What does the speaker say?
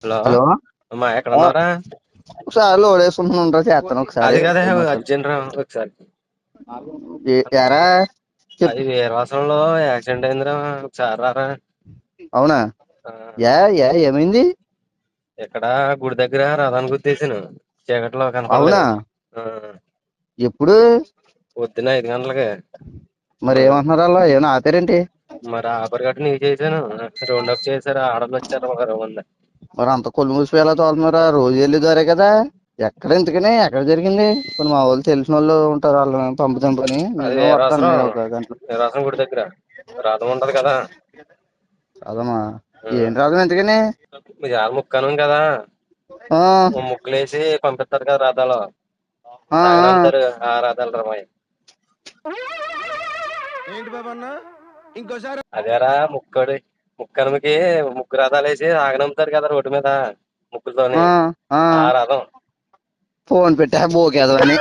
Hello. Hello. అమ్మా ఎక్కడ ఆ, ఉన్నారా? ఒకసారి లోడ్ వేసుకుంటున్నా చేస్తాను ఒకసారి అది కదా ఐదు నిమిషాలు. అర్జెంట్ రా ఒకసారి. ఎరా చెప్పు. అది వీరవాసంలో యాక్సిడెంట్ అయిందిరా, ఒకసారి రారా. అవునా? ఆ, యా యా ఏమైంది? ఇక్కడ గుడి దగ్గర రథాన్ని గుద్దేశాను. చీకట్లో అవునా? కనపడలేదు. ఆ, ఎప్పుడు? పొద్దున్న 5 గంటలకి. మరి ఆ, ఏమంటున్నారు వాళ్ళు? ఏమైనా ఆపారేంటి? మరి ఆపరి గట్టు నీకు చేశాను. రౌండ్ అప్ చేశారు, ఆడలు వచ్చారు ఒక 20 మంది. మరి అంత కొల్లు మూసి ఎలా తోలుతున్నారా? రోజు వెళ్ళేదారే కదా. ఎక్కడ ఎందుకని ఎక్కడ జరిగింది? కొన్ని మా వాళ్ళు తెలిసిన వాళ్ళు ఉంటారు, వాళ్ళు పంపుతాం పని అది నేను వస్తాను వీరవాసరం. నేను ఒక గంటలో. వీరవాసం గుడి దగ్గర రథం ఉంటది కదా. అదమ్మా. ఆ, ఏంటి రాదు ఎందుకని? ఇవాళ ముక్కనుం కదా. ఆ, ముక్కులేసి పంపిస్తారు కదా రథాలు. ఆ, ఆ. సాగనంపుతారు ఆ రథాలు రమాయి. ఏంటి బాబు అన్న ఇంకోసారి అదేరా ముక్కనుమకి ముగ్గు రథాలు వేసి ఆగనంపుతారు కదా రోడ్డు మీద ముక్కులతోని. ఆ, ఆ. ఆ రథం. ఫోన్ పెట్టా బోకేదో అని.